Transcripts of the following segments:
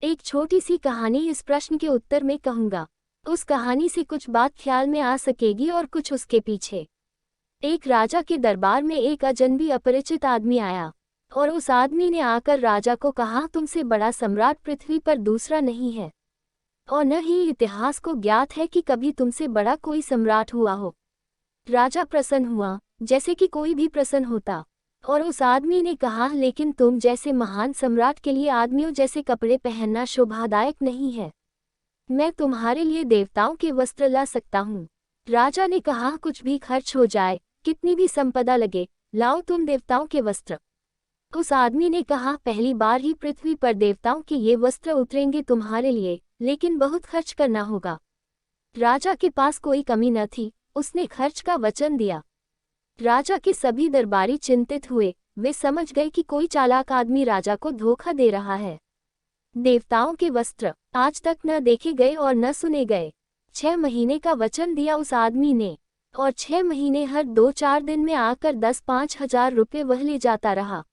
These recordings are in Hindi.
एक छोटी सी कहानी इस प्रश्न के उत्तर में कहूँगा। उस कहानी से कुछ बात ख्याल में आ सकेगी और कुछ उसके पीछे। एक राजा के दरबार में एक अजनबी अपरिचित आदमी आया और उस आदमी ने आकर राजा को कहा, तुमसे बड़ा सम्राट पृथ्वी पर दूसरा नहीं है और न ही इतिहास को ज्ञात है कि कभी तुमसे बड़ा कोई सम्राट हुआ हो। राजा प्रसन्न हुआ, जैसे कि कोई भी प्रसन्न होता, और उस आदमी ने कहा, लेकिन तुम जैसे महान सम्राट के लिए आदमियों जैसे कपड़े पहनना शोभादायक नहीं है। मैं तुम्हारे लिए देवताओं के वस्त्र ला सकता हूँ। राजा ने कहा, कुछ भी खर्च हो जाए, कितनी भी संपदा लगे, लाओ तुम देवताओं के वस्त्र। उस आदमी ने कहा, पहली बार ही पृथ्वी पर देवताओं के ये वस्त्र उतरेंगे तुम्हारे लिए, लेकिन बहुत खर्च करना होगा। राजा के पास कोई कमी न थी, उसने खर्च का वचन दिया। राजा के सभी दरबारी चिंतित हुए, वे समझ गए कि कोई चालाक आदमी राजा को धोखा दे रहा है। देवताओं के वस्त्र आज तक न देखे गए और न सुने गए। 6 महीने का वचन दिया उस आदमी ने, और 6 महीने हर 2-4 दिन में आकर 10-5 हजार रुपये वह ले जाता रहा।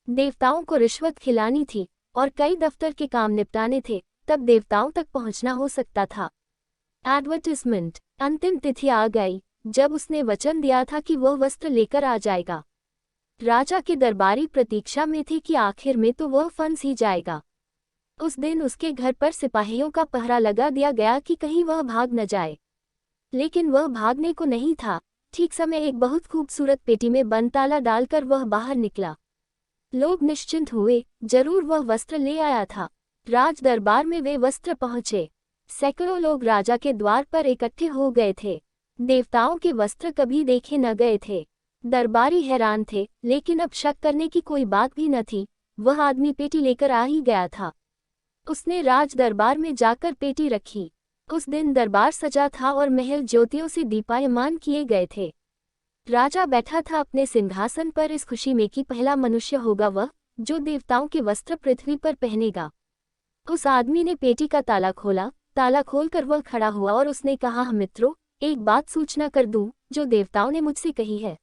देवताओं को रिश्वत खिलानी थी और कई दफ्तर के काम निपटाने थे, तब देवताओं तक पहुंचना हो सकता था। एडवर्टिजमेंट। अंतिम तिथि आ गई जब उसने वचन दिया था कि वह वस्त्र लेकर आ जाएगा। राजा के दरबारी प्रतीक्षा में थे कि आखिर में तो वह फंस ही जाएगा। उस दिन उसके घर पर सिपाहियों का पहरा लगा दिया गया कि कहीं वह भाग न जाए, लेकिन वह भागने को नहीं था। ठीक समय एक बहुत खूबसूरत पेटी में बंद ताला डालकर वह बाहर निकला। लोग निश्चिंत हुए, जरूर वह वस्त्र ले आया था। राज दरबार में वे वस्त्र पहुंचे। सैकड़ों लोग राजा के द्वार पर इकट्ठे हो गए थे। देवताओं के वस्त्र कभी देखे न गए थे। दरबारी हैरान थे, लेकिन अब शक करने की कोई बात भी न थी। वह आदमी पेटी लेकर आ ही गया था। उसने राज दरबार में जाकर पेटी रखी। उस दिन दरबार सजा था और महल ज्योतियों से दीपायमान किए गए थे। राजा बैठा था अपने सिंहासन पर इस खुशी में कि पहला मनुष्य होगा वह जो देवताओं के वस्त्र पृथ्वी पर पहनेगा। उस आदमी ने पेटी का ताला खोला। ताला खोलकर वह खड़ा हुआ और उसने कहा, मित्रों, एक बात सूचना कर दूं जो देवताओं ने मुझसे कही है।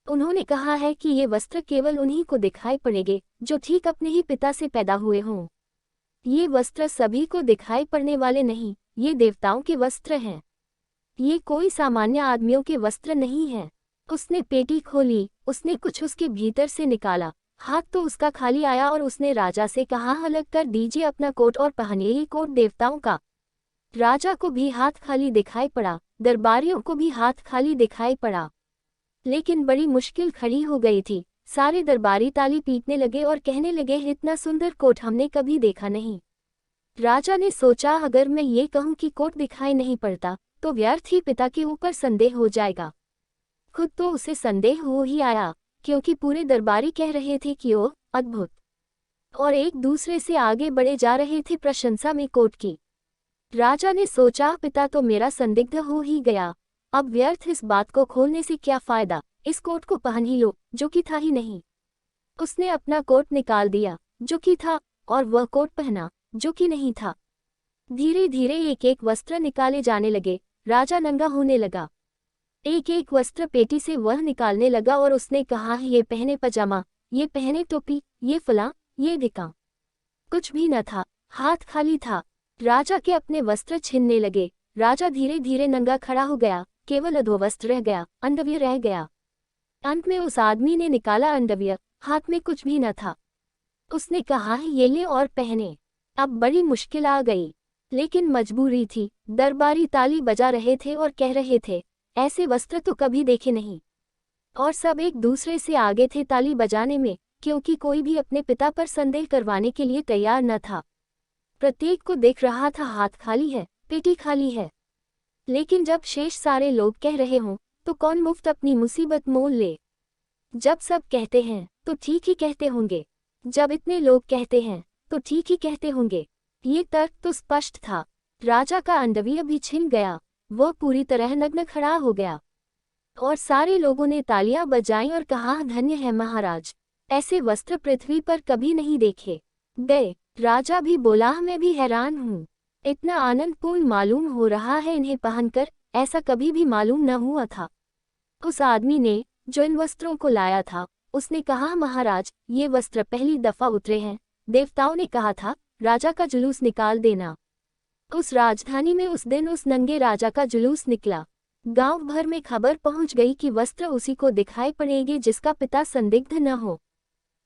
उन्होंने कहा है कि ये वस्त्र केवल उन्हीं को दिखाई पड़ेंगे जो ठीक अपने ही पिता से पैदा हुए हों। ये वस्त्र सभी को दिखाई पड़ने वाले नहीं, ये देवताओं के वस्त्र हैं। ये कोई सामान्य आदमियों के वस्त्र नहीं हैं। उसने पेटी खोली, उसने कुछ उसके भीतर से निकाला। हाथ तो उसका खाली आया और उसने राजा से कहा, अलग कर दीजिए अपना कोट और पहनिए ये कोट देवताओं का। राजा को भी हाथ खाली दिखाई पड़ा, दरबारियों को भी हाथ खाली दिखाई पड़ा, लेकिन बड़ी मुश्किल खड़ी हो गई थी। सारे दरबारी ताली पीटने लगे और कहने लगे, इतना सुंदर कोट हमने कभी देखा नहीं। राजा ने सोचा, अगर मैं ये कहूँ कि कोट दिखाई नहीं पड़ता तो व्यर्थ ही पिता के ऊपर संदेह हो जाएगा। खुद तो उसे संदेह हो ही आया, क्योंकि पूरे दरबारी कह रहे थे कि ओह अद्भुत, और एक दूसरे से आगे बढ़े जा रहे थे प्रशंसा में कोट की। राजा ने सोचा, पिता तो मेरा संदिग्ध हो ही गया, अब व्यर्थ इस बात को खोलने से क्या फायदा, इस कोट को पहन ही लो जो कि था ही नहीं। उसने अपना कोट निकाल दिया जो कि था और वह कोट पहना जो कि नहीं था। धीरे धीरे एक एक वस्त्र निकाले जाने लगे। राजा नंगा होने लगा। एक एक वस्त्र पेटी से वह निकालने लगा और उसने कहा, ये पहने पजामा, ये पहने टोपी, ये फला, ये ढिका। कुछ भी न था, हाथ खाली था। राजा के अपने वस्त्र छिनने लगे। राजा धीरे धीरे नंगा खड़ा हो गया, केवल अधोवस्त्र रह गया, अंडरवियर रह गया। अंत में उस आदमी ने निकाला अंडरवियर, हाथ में कुछ भी न था। उसने कहा, ये ले और पहने। अब बड़ी मुश्किल आ गई, लेकिन मजबूरी थी। दरबारी ताली बजा रहे थे और कह रहे थे, ऐसे वस्त्र तो कभी देखे नहीं। और सब एक दूसरे से आगे थे ताली बजाने में, क्योंकि कोई भी अपने पिता पर संदेह करवाने के लिए तैयार न था। प्रत्येक को देख रहा था, हाथ खाली है, पेटी खाली है। लेकिन जब शेष सारे लोग कह रहे हों तो कौन मुफ्त अपनी मुसीबत मोल ले। जब सब कहते हैं तो ठीक ही कहते होंगे, जब इतने लोग कहते हैं तो ठीक ही कहते होंगे। ये तर्क तो स्पष्ट था। राजा का अंडरवियर भी छिन गया, वह पूरी तरह नग्न खड़ा हो गया। और सारे लोगों ने तालियां बजाईं और कहा, धन्य है महाराज, ऐसे वस्त्र पृथ्वी पर कभी नहीं देखे गए। राजा भी बोला, मैं भी हैरान हूँ, इतना आनंदपूर्ण मालूम हो रहा है इन्हें पहनकर, ऐसा कभी भी मालूम न हुआ था। उस आदमी ने जो इन वस्त्रों को लाया था, उसने कहा, महाराज, ये वस्त्र पहली दफा उतरे हैं। देवताओं ने कहा था राजा का जुलूस निकाल देना। उस राजधानी में उस दिन उस नंगे राजा का जुलूस निकला। गांव भर में खबर पहुंच गई कि वस्त्र उसी को दिखाई पड़ेंगे जिसका पिता संदिग्ध न हो,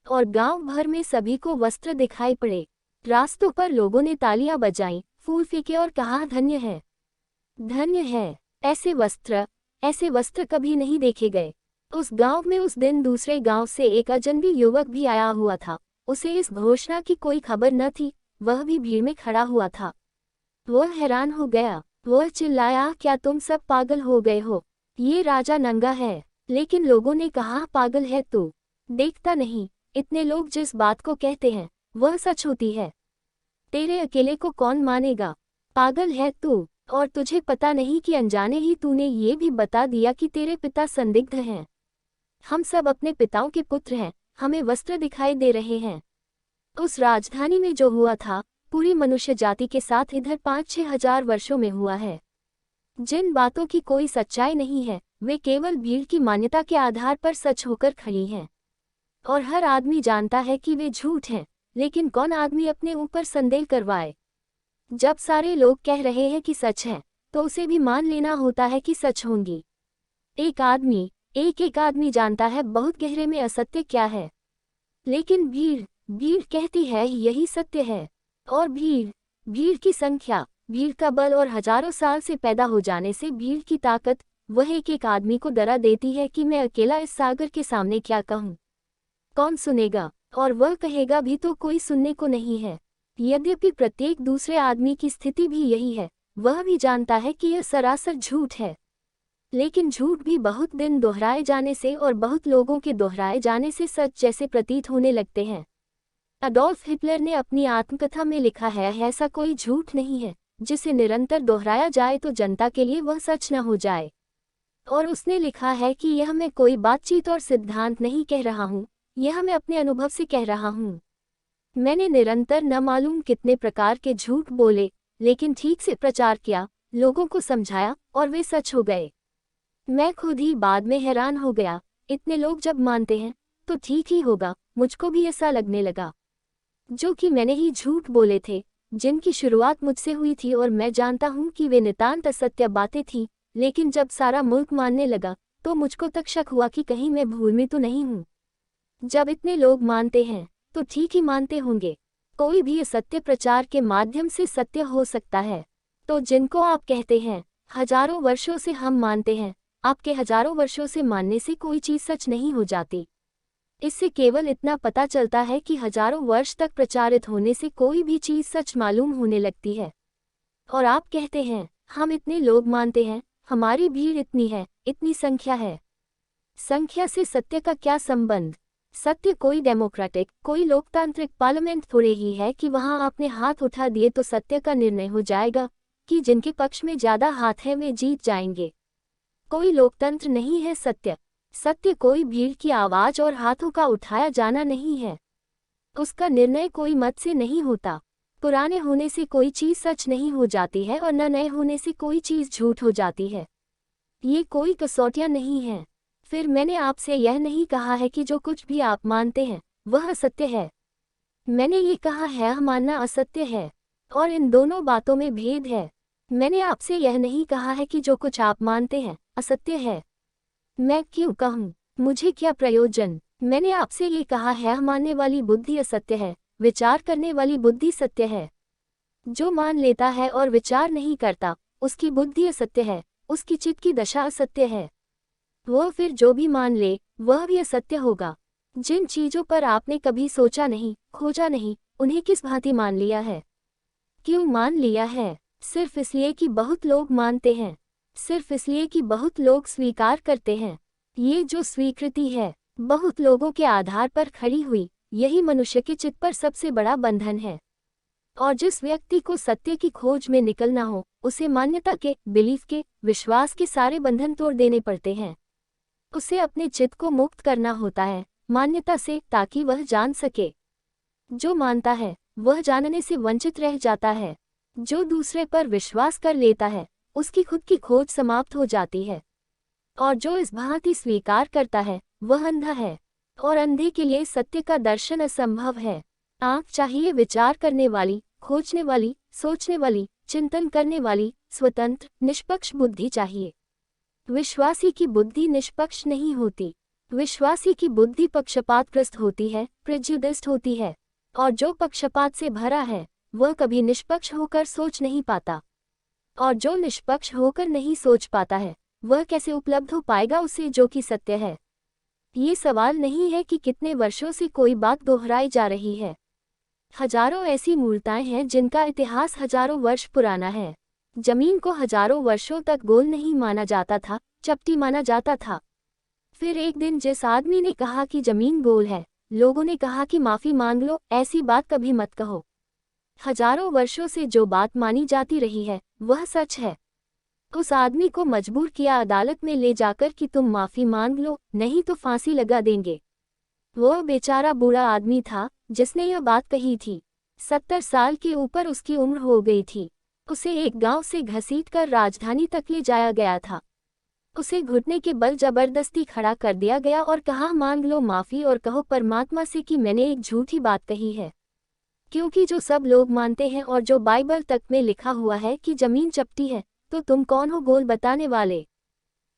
और गांव भर में सभी को वस्त्र दिखाई पड़े। रास्तों पर लोगों ने तालियां बजाईं, फूल फेंके और कहा, धन्य है, धन्य है, ऐसे वस्त्र कभी नहीं देखे गए। उस गांव में उस दिन दूसरे गांव से एक अजनबी युवक भी आया हुआ था। उसे इस घोषणा की कोई खबर न थी, वह भी भीड़ में खड़ा हुआ था। वह हैरान हो गया। वह चिल्लाया, क्या तुम सब पागल हो गए हो? ये राजा नंगा है। लेकिन लोगों ने कहा, पागल है तू, देखता नहीं इतने लोग जिस बात को कहते हैं वह सच होती है। तेरे अकेले को कौन मानेगा? पागल है तू, और तुझे पता नहीं कि अनजाने ही तूने ये भी बता दिया कि तेरे पिता संदिग्ध हैं। हम सब अपने पिताओं के पुत्र हैं, हमें वस्त्र दिखाई दे रहे हैं। उस राजधानी में जो हुआ था पूरी मनुष्य जाति के साथ इधर 5-6 हजार वर्षों में हुआ है। जिन बातों की कोई सच्चाई नहीं है वे केवल भीड़ की मान्यता के आधार पर सच होकर खड़ी हैं, और हर आदमी जानता है कि वे झूठ हैं। लेकिन कौन आदमी अपने ऊपर संदेह करवाए? जब सारे लोग कह रहे हैं कि सच है तो उसे भी मान लेना होता है कि सच होंगी। एक आदमी जानता है बहुत गहरे में असत्य क्या है, लेकिन भीड़ कहती है यही सत्य है। और भीड़ की संख्या, भीड़ का बल और हजारों साल से पैदा हो जाने से भीड़ की ताकत वह एक आदमी को डरा देती है कि मैं अकेला इस सागर के सामने क्या कहूँ, कौन सुनेगा? और वह कहेगा भी तो कोई सुनने को नहीं है। यद्यपि प्रत्येक दूसरे आदमी की स्थिति भी यही है, वह भी जानता है कि यह सरासर झूठ है। लेकिन झूठ भी बहुत दिन दोहराए जाने से और बहुत लोगों के दोहराए जाने से सच जैसे प्रतीत होने लगते हैं। अडोल्फ हिटलर ने अपनी आत्मकथा में लिखा है, ऐसा कोई झूठ नहीं है जिसे निरंतर दोहराया जाए तो जनता के लिए वह सच न हो जाए। और उसने लिखा है कि यह मैं कोई बातचीत और सिद्धांत नहीं कह रहा हूँ, यह मैं अपने अनुभव से कह रहा हूँ। मैंने निरंतर न मालूम कितने प्रकार के झूठ बोले, लेकिन ठीक से प्रचार किया, लोगों को समझाया और वे सच हो गए। मैं खुद ही बाद में हैरान हो गया, इतने लोग जब मानते हैं तो ठीक ही होगा। मुझको भी ऐसा लगने लगा, जो कि मैंने ही झूठ बोले थे, जिनकी शुरुआत मुझसे हुई थी, और मैं जानता हूँ कि वे नितांत असत्य बातें थीं। लेकिन जब सारा मुल्क मानने लगा तो मुझको तक शक हुआ कि कहीं मैं भूल में तो नहीं हूँ। जब इतने लोग मानते हैं तो ठीक ही मानते होंगे। कोई भी असत्य प्रचार के माध्यम से सत्य हो सकता है। तो जिनको आप कहते हैं हजारों वर्षों से हम मानते हैं, आपके हजारों वर्षों से मानने से कोई चीज़ सच नहीं हो जाती। इससे केवल इतना पता चलता है कि हजारों वर्ष तक प्रचारित होने से कोई भी चीज़ सच मालूम होने लगती है। और आप कहते हैं हम इतने लोग मानते हैं, हमारी भीड़ इतनी है, इतनी संख्या है। संख्या से सत्य का क्या संबंध? सत्य कोई डेमोक्रेटिक, कोई लोकतांत्रिक पार्लियामेंट थोड़े ही है कि वहां आपने हाथ उठा दिए तो सत्य का निर्णय हो जाएगा कि जिनके पक्ष में ज्यादा हाथ है वे जीत जाएंगे। कोई लोकतंत्र नहीं है सत्य कोई भीड़ की आवाज और हाथों का उठाया जाना नहीं है। उसका निर्णय कोई मत से नहीं होता। पुराने होने से कोई चीज सच नहीं हो जाती है और न नए होने से कोई चीज झूठ हो जाती है। ये कोई कसौटियां नहीं है। फिर मैंने आपसे यह नहीं कहा है कि जो कुछ भी आप मानते हैं वह असत्य है। मैंने ये कहा है मानना असत्य है, और इन दोनों बातों में भेद है। मैंने आपसे यह नहीं कहा है कि जो कुछ आप मानते हैं असत्य है। मैं क्यों कहूँ, मुझे क्या प्रयोजन? मैंने आपसे ये कहा है मानने वाली बुद्धि असत्य है, विचार करने वाली बुद्धि सत्य है। जो मान लेता है और विचार नहीं करता उसकी बुद्धि असत्य है, उसकी चित्त की दशा असत्य है। वह फिर जो भी मान ले वह भी असत्य होगा। जिन चीजों पर आपने कभी सोचा नहीं, खोजा नहीं, उन्हें किस भांति मान लिया है? क्यों मान लिया है? सिर्फ इसलिए कि बहुत लोग मानते हैं, सिर्फ इसलिए कि बहुत लोग स्वीकार करते हैं। ये जो स्वीकृति है बहुत लोगों के आधार पर खड़ी हुई, यही मनुष्य के चित्त पर सबसे बड़ा बंधन है। और जिस व्यक्ति को सत्य की खोज में निकलना हो उसे मान्यता के, बिलीफ के, विश्वास के सारे बंधन तोड़ देने पड़ते हैं। उसे अपने चित्त को मुक्त करना होता है मान्यता से, ताकि वह जान सके। जो मानता है वह जानने से वंचित रह जाता है। जो दूसरे पर विश्वास कर लेता है उसकी खुद की खोज समाप्त हो जाती है। और जो इस भांति स्वीकार करता है वह अंधा है, और अंधे के लिए सत्य का दर्शन असंभव है। आँख चाहिए विचार करने वाली, खोजने वाली, सोचने वाली, चिंतन करने वाली, स्वतंत्र, निष्पक्ष बुद्धि चाहिए। विश्वासी की बुद्धि निष्पक्ष नहीं होती। विश्वासी की बुद्धि पक्षपातग्रस्त होती है, प्रेजुडिस्ड होती है। और जो पक्षपात से भरा है वह कभी निष्पक्ष होकर सोच नहीं पाता। और जो निष्पक्ष होकर नहीं सोच पाता है वह कैसे उपलब्ध हो पाएगा उसे जो कि सत्य है। ये सवाल नहीं है कि कितने वर्षों से कोई बात दोहराई जा रही है। हजारों ऐसी मूर्ताएं हैं जिनका इतिहास हजारों वर्ष पुराना है। जमीन को हजारों वर्षों तक गोल नहीं माना जाता था, चपटी माना जाता था। फिर एक दिन जिस आदमी ने कहा कि जमीन गोल है, लोगों ने कहा कि माफी मांग लो, ऐसी बात कभी मत कहो। हजारों वर्षों से जो बात मानी जाती रही है वह सच है। उस आदमी को मजबूर किया अदालत में ले जाकर कि तुम माफी मांग लो, नहीं तो फांसी लगा देंगे। वह बेचारा बूढ़ा आदमी था जिसने यह बात कही थी। 70 साल के ऊपर उसकी उम्र हो गई थी। उसे एक गांव से घसीटकर राजधानी तक ले जाया गया था। उसे घुटने के बल जबरदस्ती खड़ा कर दिया गया और कहा मांग लो माफी और कहो परमात्मा से कि मैंने एक झूठी बात कही है। क्योंकि जो सब लोग मानते हैं और जो बाइबल तक में लिखा हुआ है कि जमीन चपटी है, तो तुम कौन हो गोल बताने वाले।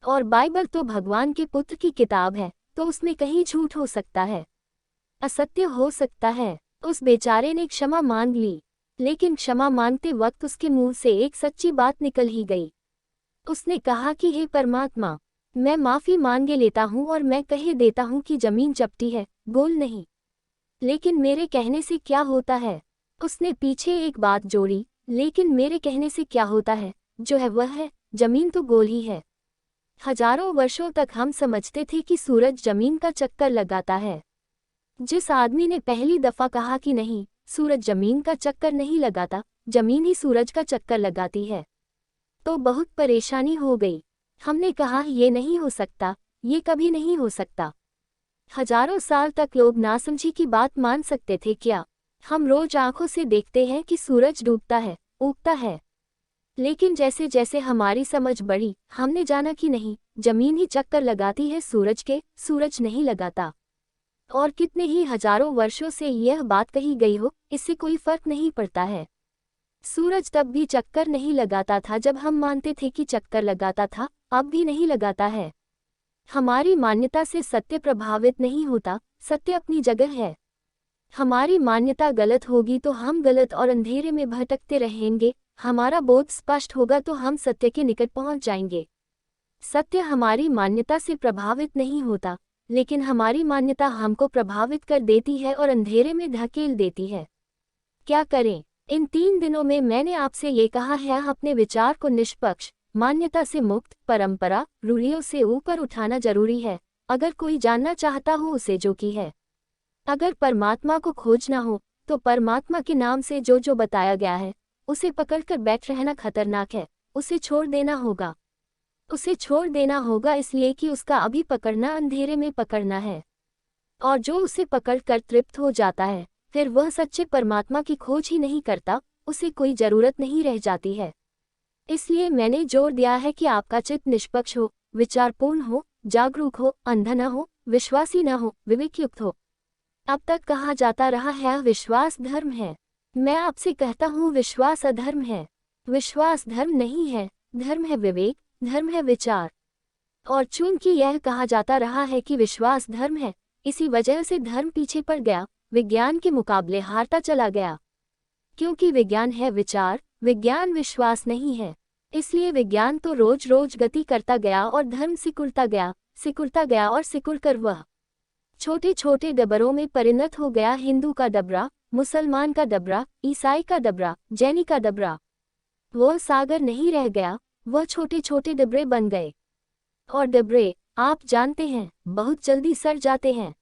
और बाइबल तो भगवान के पुत्र की किताब है, तो उसमें कहीं झूठ हो सकता है, असत्य हो सकता है। उस बेचारे ने क्षमा मांग ली, लेकिन क्षमा मांगते वक्त उसके मुंह से एक सच्ची बात निकल ही गई। उसने कहा कि हे परमात्मा, मैं माफी मांगे लेता हूँ और मैं कह देता हूँ कि जमीन चपटी है, गोल नहीं। लेकिन मेरे कहने से क्या होता है। उसने पीछे एक बात जोड़ी, लेकिन मेरे कहने से क्या होता है, जो है वह है, जमीन तो गोल ही है। हजारों वर्षों तक हम समझते थे कि सूरज जमीन का चक्कर लगाता है। जिस आदमी ने पहली दफा कहा कि नहीं, सूरज जमीन का चक्कर नहीं लगाता, जमीन ही सूरज का चक्कर लगाती है, तो बहुत परेशानी हो गई। हमने कहा ये नहीं हो सकता, ये कभी नहीं हो सकता। हजारों साल तक लोग नासमझी की बात मान सकते थे क्या। हम रोज आंखों से देखते हैं कि सूरज डूबता है, उगता है। लेकिन जैसे जैसे हमारी समझ बढ़ी, हमने जाना कि नहीं, जमीन ही चक्कर लगाती है सूरज के, सूरज नहीं लगाता। और कितने ही हजारों वर्षों से यह बात कही गई हो, इससे कोई फर्क नहीं पड़ता है। सूरज तब भी चक्कर नहीं लगाता था जब हम मानते थे कि चक्कर लगाता था, अब भी नहीं लगाता है। हमारी मान्यता से सत्य प्रभावित नहीं होता, सत्य अपनी जगह है। हमारी मान्यता गलत होगी तो हम गलत और अंधेरे में भटकते रहेंगे। हमारा बोध स्पष्ट होगा तो हम सत्य के निकट पहुंच जाएंगे। सत्य हमारी मान्यता से प्रभावित नहीं होता, लेकिन हमारी मान्यता हमको प्रभावित कर देती है और अंधेरे में धकेल देती है। क्या करें। इन 3 दिनों में मैंने आपसे ये कहा है, अपने विचार को निष्पक्ष, मान्यता से मुक्त, परंपरा, रूढ़ियों से ऊपर उठाना जरूरी है। अगर कोई जानना चाहता हो उसे जो कि है, अगर परमात्मा को खोजना हो तो परमात्मा के नाम से जो जो बताया गया है उसे पकड़कर बैठ रहना खतरनाक है। उसे छोड़ देना होगा। उसे छोड़ देना होगा इसलिए कि उसका अभी पकड़ना अंधेरे में पकड़ना है। और जो उसे पकड़कर तृप्त हो जाता है फिर वह सच्चे परमात्मा की खोज ही नहीं करता, उसे कोई जरूरत नहीं रह जाती है। इसलिए मैंने जोर दिया है कि आपका चित्त निष्पक्ष हो, विचारपूर्ण हो, जागरूक हो, अंधा न हो, विश्वासी न हो, विवेकयुक्त हो। अब तक कहा जाता रहा है विश्वास धर्म है। मैं आपसे कहता हूँ विश्वास अधर्म है। विश्वास धर्म नहीं है, धर्म है विवेक, धर्म है विचार। और चूंकि यह कहा जाता रहा है कि विश्वास धर्म है, इसी वजह से धर्म पीछे पड़ गया, विज्ञान के मुकाबले हारता चला गया। क्योंकि विज्ञान है विचार, विज्ञान विश्वास नहीं है। इसलिए विज्ञान तो रोज रोज गति करता गया और धर्म सिकुड़ता गया और सिकुड़कर वह छोटे छोटे डबरों में परिणत हो गया। हिंदू का डबरा, मुसलमान का डबरा, ईसाई का डबरा, जैनी का डबरा। वह सागर नहीं रह गया, वह छोटे छोटे डबरे बन गए। और डबरे, आप जानते हैं, बहुत जल्दी सड़ जाते हैं,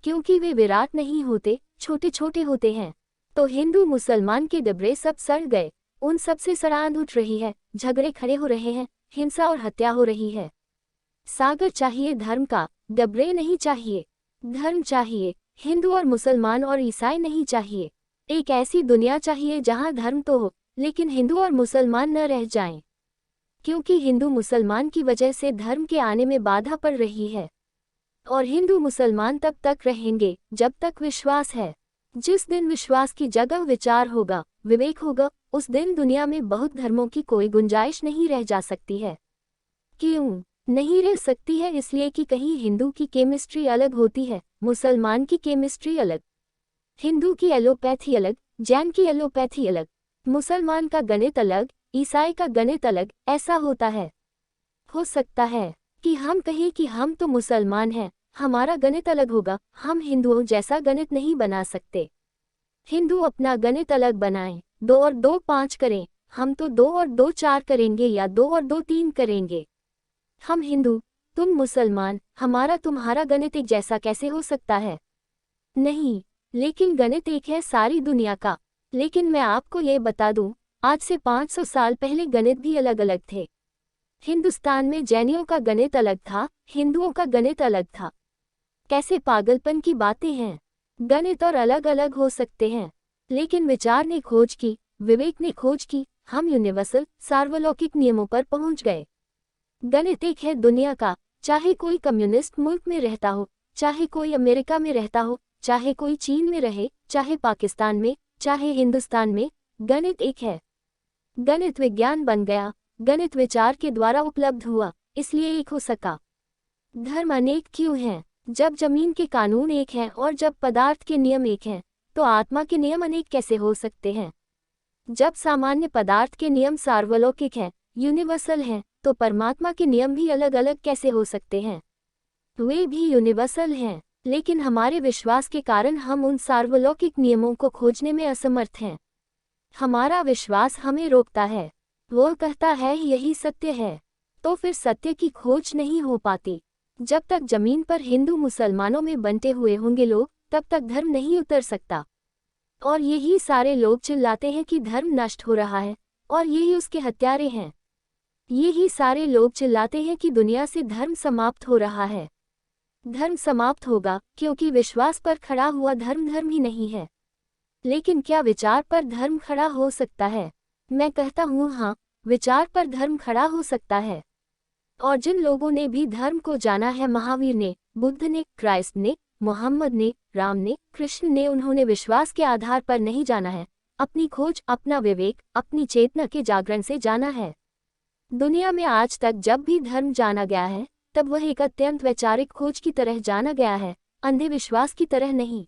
क्योंकि वे विराट नहीं होते, छोटे छोटे होते हैं। तो हिंदू मुसलमान के डबरे सब सड़ गए, उन सब से सड़ांध उठ रही है, झगड़े खड़े हो रहे हैं, हिंसा और हत्या हो रही है। सागर चाहिए धर्म का, डबरे नहीं चाहिए। धर्म चाहिए, हिंदू और मुसलमान और ईसाई नहीं चाहिए। एक ऐसी दुनिया चाहिए जहां धर्म तो हो, लेकिन हिंदू और मुसलमान न रह जाएं। क्योंकि हिंदू मुसलमान की वजह से धर्म के आने में बाधा पड़ रही है। और हिंदू मुसलमान तब तक रहेंगे जब तक विश्वास है। जिस दिन विश्वास की जगह विचार होगा, विवेक होगा, उस दिन दुनिया में बहुत धर्मों की कोई गुंजाइश नहीं रह जा सकती है। क्यों नहीं रह सकती है? इसलिए कि कहीं हिंदू की केमिस्ट्री अलग होती है, मुसलमान की केमिस्ट्री अलग, हिंदू की एलोपैथी अलग, जैन की एलोपैथी अलग, मुसलमान का गणित अलग, ईसाई का गणित अलग, ऐसा होता है। हो सकता है कि हम कहें कि हम तो मुसलमान हैं, हमारा गणित अलग होगा, हम हिंदुओं जैसा गणित नहीं बना सकते। हिंदू अपना गणित अलग बनाएं, 2 और 2 5 करें, हम तो 2 और 2 4 करेंगे या 2 और 2 3 करेंगे। हम हिंदू, तुम मुसलमान, हमारा तुम्हारा गणित एक जैसा कैसे हो सकता है? नहीं, लेकिन गणित एक है सारी दुनिया का। लेकिन मैं आपको ये बता दूं, आज से 500 साल पहले गणित भी अलग अलग थे। हिंदुस्तान में जैनियों का गणित अलग था, हिंदुओं का गणित अलग था। कैसे पागलपन की बातें हैं। गणित और अलग अलग हो सकते हैं, लेकिन विचार ने खोज की, विवेक ने खोज की, हम यूनिवर्सल सार्वलौकिक नियमों पर पहुंच गए। गणित एक है दुनिया का, चाहे कोई कम्युनिस्ट मुल्क में रहता हो, चाहे कोई अमेरिका में रहता हो, चाहे कोई चीन में रहे, चाहे पाकिस्तान में, चाहे हिंदुस्तान में, गणित एक है। गणित विज्ञान बन गया, गणित विचार के द्वारा उपलब्ध हुआ, इसलिए एक हो सका। धर्म अनेक क्यों हैं? जब जमीन के कानून एक हैं और जब पदार्थ के नियम एक हैं, तो आत्मा के नियम अनेक कैसे हो सकते हैं? जब सामान्य पदार्थ के नियम सार्वलौकिक हैं, यूनिवर्सल हैं, तो परमात्मा के नियम भी अलग अलग कैसे हो सकते हैं? वे भी यूनिवर्सल हैं, लेकिन हमारे विश्वास के कारण हम उन सार्वलौकिक नियमों को खोजने में असमर्थ हैं। हमारा विश्वास हमें रोकता है। वो कहता है यही सत्य है, तो फिर सत्य की खोज नहीं हो पाती। जब तक जमीन पर हिंदू मुसलमानों में बंटे हुए होंगे लोग, तब तक धर्म नहीं उतर सकता। और यही सारे लोग चिल्लाते हैं कि धर्म नष्ट हो रहा है, और यही उसके हत्यारे हैं। यही सारे लोग चिल्लाते हैं कि दुनिया से धर्म समाप्त हो रहा है। धर्म समाप्त होगा क्योंकि विश्वास पर खड़ा हुआ धर्म धर्म ही नहीं है। लेकिन क्या विचार पर धर्म खड़ा हो सकता है? मैं कहता हूँ हाँ, विचार पर धर्म खड़ा हो सकता है। और जिन लोगों ने भी धर्म को जाना है, महावीर ने, बुद्ध ने, क्राइस्ट ने, मोहम्मद ने, राम ने, कृष्ण ने, उन्होंने विश्वास के आधार पर नहीं जाना है, अपनी खोज, अपना विवेक, अपनी चेतना के जागरण से जाना है। दुनिया में आज तक जब भी धर्म जाना गया है, तब वह एक अत्यंत वैचारिक खोज की तरह जाना गया है, अंधे विश्वास की तरह नहीं।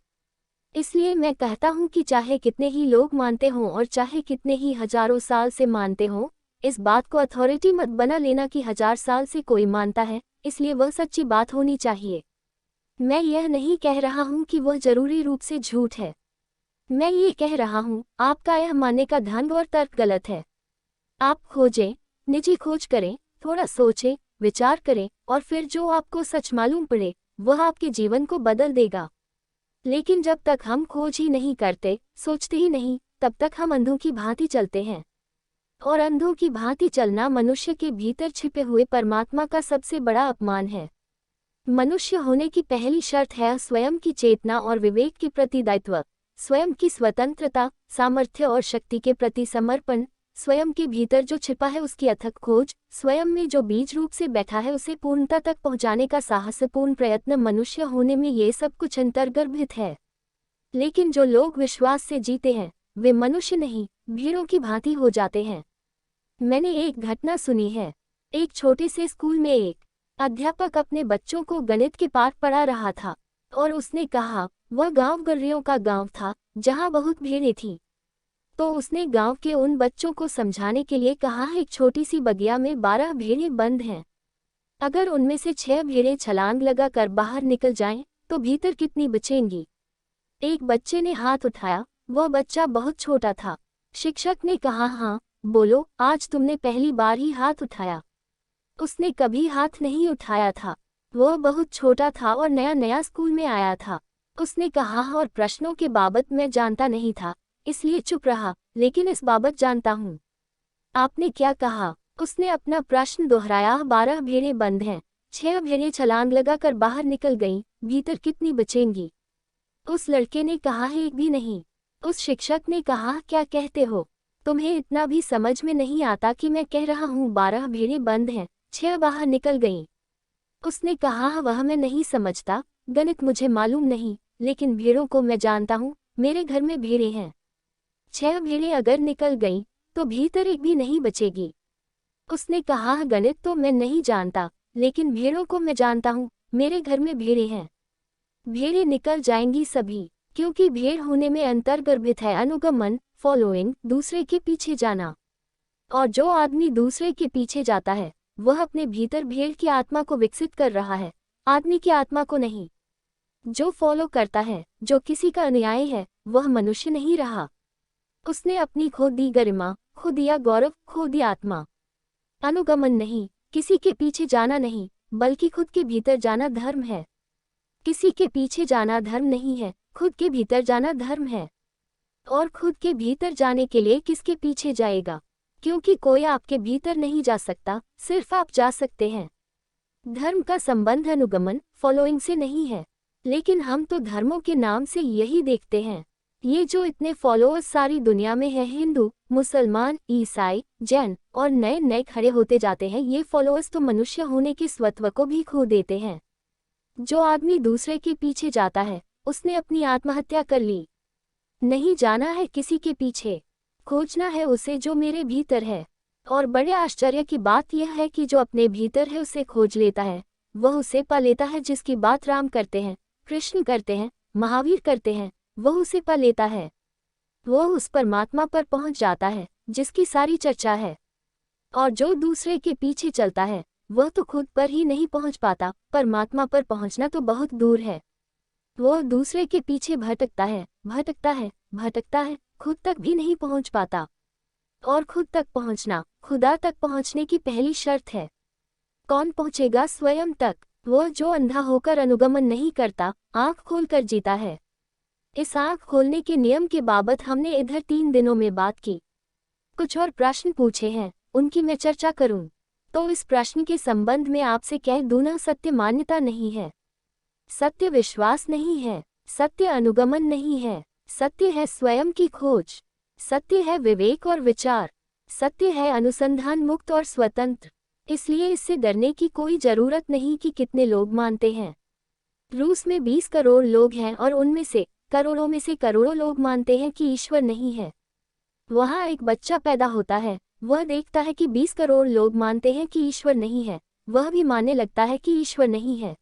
इसलिए मैं कहता हूँ कि चाहे कितने ही लोग मानते हों और चाहे कितने ही हजारों साल से मानते हों, इस बात को अथॉरिटी मत बना लेना कि 1000 साल से कोई मानता है, इसलिए वह सच्ची बात होनी चाहिए। मैं यह नहीं कह रहा हूँ कि वह जरूरी रूप से झूठ है। मैं ये कह रहा हूँ, आपका यह मानने का ढंग और तर्क गलत है। आप खोजें, निजी खोज करें, थोड़ा सोचें, विचार करें, और फिर जो आपको सच मालूम पड़े, वह आपके जीवन को बदल देगा। लेकिन जब तक हम खोज ही नहीं करते, सोचते ही नहीं, तब तक हम अंधों की भांति चलते हैं। और अंधों की भांति चलना मनुष्य के भीतर छिपे हुए परमात्मा का सबसे बड़ा अपमान है। मनुष्य होने की पहली शर्त है स्वयं की चेतना और विवेक के प्रति दायित्व, स्वयं की स्वतंत्रता, सामर्थ्य और शक्ति के प्रति समर्पण, स्वयं के भीतर जो छिपा है उसकी अथक खोज, स्वयं में जो बीज रूप से बैठा है उसे पूर्णता तक पहुंचाने का साहसपूर्ण प्रयत्न। मनुष्य होने में ये सब कुछ अंतर्गर्भित है। लेकिन जो लोग विश्वास से जीते हैं, वे मनुष्य नहीं, भीड़ों की भांति हो जाते हैं। मैंने एक घटना सुनी है। एक छोटे से स्कूल में एक अध्यापक अपने बच्चों को गणित के पाठ पढ़ा रहा था, और उसने कहा, वह गांव गर्रियों का गांव था, जहां बहुत भेड़ें थीं। तो उसने गांव के उन बच्चों को समझाने के लिए कहा, एक छोटी सी बगिया में 12 भेड़ें बंद हैं। अगर उनमें से 6 भेड़ें छलांग लगाकर बाहर निकल जाएं, तो भीतर कितनी बचेंगी? एक बच्चे ने हाथ उठाया, वह बच्चा बहुत छोटा था। शिक्षक ने कहा, हाँ बोलो, आज तुमने पहली बार ही हाथ उठाया। उसने कभी हाथ नहीं उठाया था। वह बहुत छोटा था और नया नया स्कूल में आया था। उसने कहा, और प्रश्नों के बाबत मैं जानता नहीं था, इसलिए चुप रहा, लेकिन इस बाबत जानता हूँ। आपने क्या कहा? उसने अपना प्रश्न दोहराया। 12 भेड़ें बंद हैं, 6 भेड़ें छलांग लगाकर बाहर निकल गईं, भीतर कितनी बचेंगी? उस लड़के ने कहा, एक भी नहीं। उस शिक्षक ने कहा, क्या कहते हो? तुम्हें इतना भी समझ में नहीं आता कि मैं कह रहा हूँ 12 भेड़ें बंद हैं, 6 बाहर निकल गईं। उसने कहा, वह मैं नहीं समझता, गणित मुझे मालूम नहीं, लेकिन भेड़ों को मैं जानता हूँ, मेरे घर में भेड़ें हैं। 6 भेड़ें अगर निकल गईं तो भीतर एक भी नहीं बचेगी। उसने कहा, गणित तो मैं नहीं जानता, लेकिन भेड़ों को मैं जानता हूँ। मेरे घर में भेड़ें हैं। भेड़ें निकल जाएंगी सभी, क्योंकि भेड़ होने में अंतर्गर्भित है अनुगमन, फॉलोइंग, दूसरे के पीछे जाना। और जो आदमी दूसरे के पीछे जाता है वह अपने भीतर भेड़ की आत्मा को विकसित कर रहा है, आदमी की आत्मा को नहीं। जो फॉलो करता है, जो किसी का अनुयायी है, वह मनुष्य नहीं रहा। उसने अपनी खो दी गरिमा, खो दिया गौरव, खो दी आत्मा। अनुगमन नहीं, किसी के पीछे जाना नहीं, बल्कि खुद के भीतर जाना धर्म है। किसी के पीछे जाना धर्म नहीं है, खुद के भीतर जाना धर्म है। और खुद के भीतर जाने के लिए किसके पीछे जाएगा? क्योंकि कोई आपके भीतर नहीं जा सकता, सिर्फ आप जा सकते हैं। धर्म का संबंध अनुगमन, फॉलोइंग से नहीं है। लेकिन हम तो धर्मों के नाम से यही देखते हैं। ये जो इतने फॉलोअर्स सारी दुनिया में है, हिंदू, मुसलमान, ईसाई, जैन, और नए नए खड़े होते जाते हैं, ये फॉलोअर्स तो मनुष्य होने के स्वत्व को भी खो देते हैं। जो आदमी दूसरे के पीछे जाता है उसने अपनी आत्महत्या कर ली। नहीं जाना है किसी के पीछे, खोजना है उसे जो मेरे भीतर है। और बड़े आश्चर्य की बात यह है कि जो अपने भीतर है उसे खोज लेता है, वह उसे पा लेता है। जिसकी बात राम करते हैं, कृष्ण करते हैं, महावीर करते हैं, वह उसे पा लेता है। वह उस परमात्मा पर पहुंच जाता है जिसकी सारी चर्चा है। और जो दूसरे के पीछे चलता है वह तो खुद पर ही नहीं पहुंच पाता, परमात्मा पर पहुंचना तो बहुत दूर है। वह दूसरे के पीछे भटकता है, भटकता है, भटकता है, खुद तक भी नहीं पहुंच पाता। और खुद तक पहुंचना खुदा तक पहुंचने की पहली शर्त है। कौन पहुंचेगा स्वयं तक? वह जो अंधा होकर अनुगमन नहीं करता, आंख खोलकर जीता है। इस आंख खोलने के नियम के बाबत हमने इधर 3 दिनों में बात की। कुछ और प्रश्न पूछे हैं, उनकी मैं चर्चा करूं। तो इस प्रश्न के संबंध में आपसे कह दूं ना, सत्य मान्यता नहीं है, सत्य विश्वास नहीं है, सत्य अनुगमन नहीं है। सत्य है स्वयं की खोज, सत्य है विवेक और विचार, सत्य है अनुसंधान मुक्त और स्वतंत्र। इसलिए इससे डरने की कोई जरूरत नहीं कि कितने लोग मानते हैं। रूस में 20 करोड़ लोग हैं और उनमें से करोड़ों में से करोड़ों लोग मानते हैं कि ईश्वर नहीं है। वहाँ एक बच्चा पैदा होता है, वह देखता है कि 20 करोड़ लोग मानते हैं कि ईश्वर नहीं है, वह भी मानने लगता है कि ईश्वर नहीं है।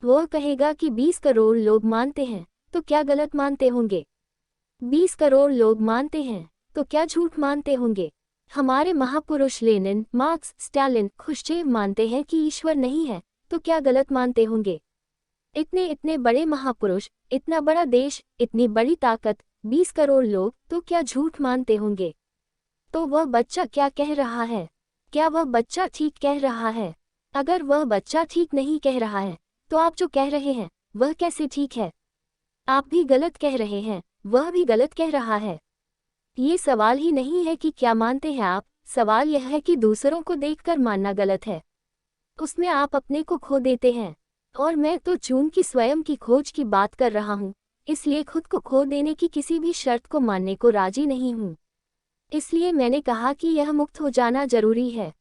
वह कहेगा कि 20 करोड़ लोग मानते हैं तो क्या गलत मानते होंगे? 20 करोड़ लोग मानते हैं तो क्या झूठ मानते होंगे? हमारे महापुरुष लेनिन, मार्क्स, स्टालिन, ख्रुश्चेव मानते हैं कि ईश्वर नहीं है तो क्या गलत मानते होंगे? इतने इतने बड़े महापुरुष, इतना बड़ा देश, इतनी बड़ी ताकत, 20 करोड़ लोग तो क्या झूठ मानते होंगे? तो वह बच्चा क्या कह रहा है? क्या वह बच्चा ठीक कह रहा है? अगर वह बच्चा ठीक नहीं कह रहा है तो आप जो कह रहे हैं वह कैसे ठीक है? आप भी गलत कह रहे हैं, वह भी गलत कह रहा है। ये सवाल ही नहीं है कि क्या मानते हैं आप, सवाल यह है कि दूसरों को देखकर मानना गलत है। उसमें आप अपने को खो देते हैं। और मैं तो चून की स्वयं की खोज की बात कर रहा हूँ, इसलिए खुद को खो देने की किसी भी शर्त को मानने को राजी नहीं हूँ। इसलिए मैंने कहा कि यह मुक्त हो जाना जरूरी है।